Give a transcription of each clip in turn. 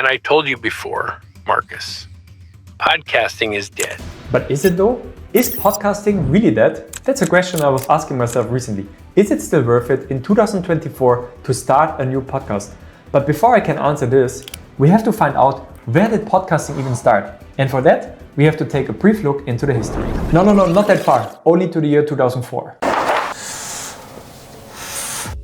And I told you before, Marcus, podcasting is dead. But is it though? Is podcasting really dead? That's a question I was asking myself recently. Is it still worth it in 2024 to start a new podcast? But before I can answer this, we have to find out, where did podcasting even start? And for that, we have to take a brief look into the history. No, not that far. Only to the year 2004.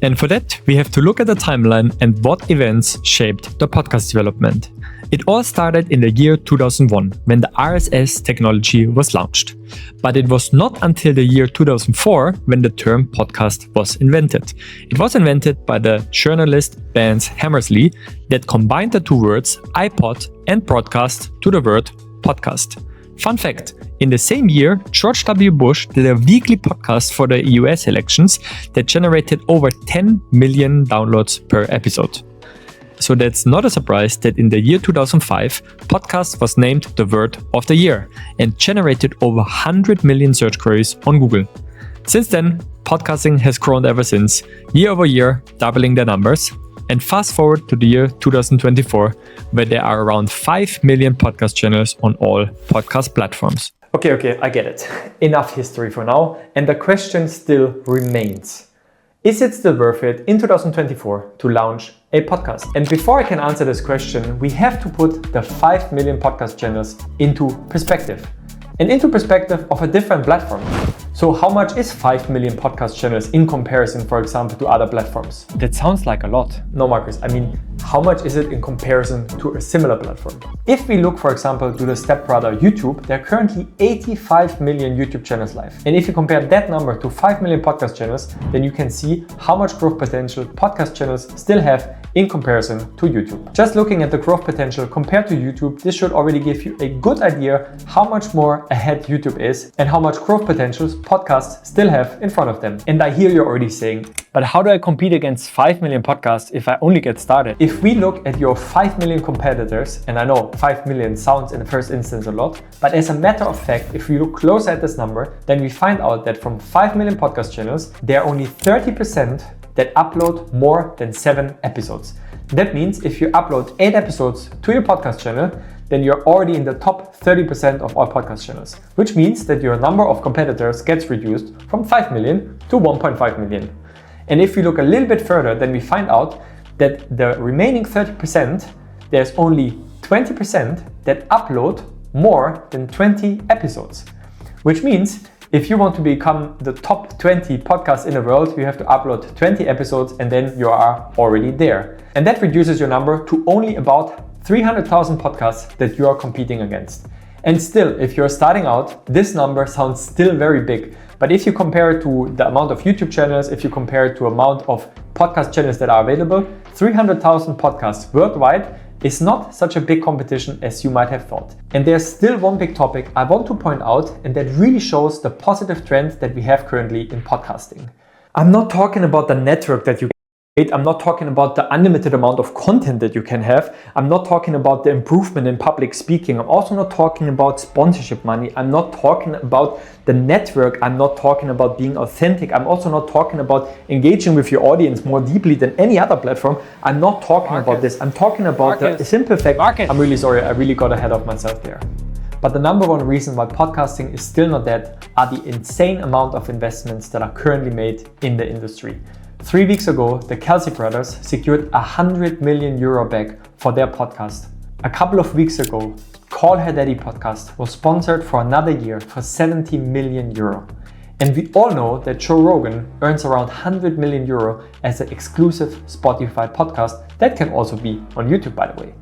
And for that, we have to look at the timeline and what events shaped the podcast development. It all started in the year 2001, when the RSS technology was launched. But it was not until the year 2004 when the term podcast was invented. It was invented by the journalist Ben Hammersley that combined the two words iPod and broadcast to the word podcast. Fun fact, in the same year, George W. Bush did a weekly podcast for the US elections that generated over 10 million downloads per episode. So that's not a surprise that in the year 2005, podcast was named the word of the year and generated over 100 million search queries on Google. Since then, podcasting has grown ever since, year over year, doubling their numbers. And fast forward to the year 2024, where there are around 5 million podcast channels on all podcast platforms. Okay, I get it. Enough history for now. And the question still remains. Is it still worth it in 2024 to launch a podcast? And before I can answer this question, we have to put the 5 million podcast channels into perspective. And into perspective of a different platform. So how much is 5 million podcast channels in comparison, for example, to other platforms? That sounds like a lot. No, Marcus, I mean, how much is it in comparison to a similar platform? If we look, for example, to the stepbrother YouTube, there are currently 85 million YouTube channels live. And if you compare that number to 5 million podcast channels, then you can see how much growth potential podcast channels still have in comparison to YouTube. Just looking at the growth potential compared to YouTube, this should already give you a good idea how much more ahead YouTube is and how much growth potentials podcasts still have in front of them. And I hear you're already saying, but how do I compete against 5 million podcasts if I only get started? If we look at your 5 million competitors, and I know 5 million sounds in the first instance a lot, but as a matter of fact, if we look closer at this number, then we find out that from 5 million podcast channels, there are only 30% that upload more than 7 episodes. That means if you upload 8 episodes to your podcast channel, then you're already in the top 30% of all podcast channels, which means that your number of competitors gets reduced from 5 million to 1.5 million. And if we look a little bit further, then we find out that the remaining 30%, there's only 20% that upload more than 20 episodes, which means if you want to become the top 20 podcasts in the world, you have to upload 20 episodes and then you are already there. And that reduces your number to only about 300,000 podcasts that you are competing against. And still, if you're starting out, this number sounds still very big. But if you compare it to the amount of YouTube channels, if you compare it to the amount of podcast channels that are available, 300,000 podcasts worldwide is not such a big competition as you might have thought. And there's still one big topic I want to point out, and that really shows the positive trend that we have currently in podcasting. I'm not talking about the network that you I'm not talking about the unlimited amount of content that you can have. I'm not talking about the improvement in public speaking. I'm also not talking about sponsorship money. I'm not talking about the network. I'm not talking about being authentic. I'm also not talking about engaging with your audience more deeply than any other platform. I'm not talking about this. I'm talking about the simple fact. I'm really sorry. I really got ahead of myself there. But the number one reason why podcasting is still not dead are the insane amount of investments that are currently made in the industry. 3 weeks ago, the Kelsey brothers secured €100 million back for their podcast. A couple of weeks ago, Call Her Daddy podcast was sponsored for another year for €70 million. And we all know that Joe Rogan earns around €100 million as an exclusive Spotify podcast that can also be on YouTube, by the way.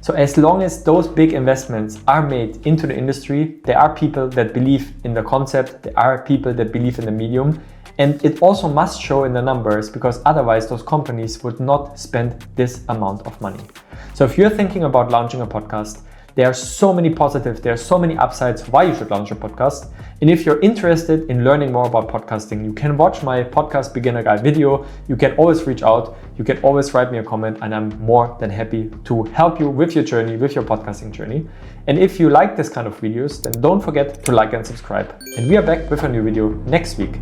So as long as those big investments are made into the industry, there are people that believe in the concept, there are people that believe in the medium, and it also must show in the numbers, because otherwise those companies would not spend this amount of money. So if you're thinking about launching a podcast, there are so many positives, there are so many upsides why you should launch a podcast. And if you're interested in learning more about podcasting, you can watch my podcast beginner guide video. You can always reach out. You can always write me a comment, and I'm more than happy to help you with your journey, with your podcasting journey. And if you like this kind of videos, then don't forget to like and subscribe. And we are back with a new video next week.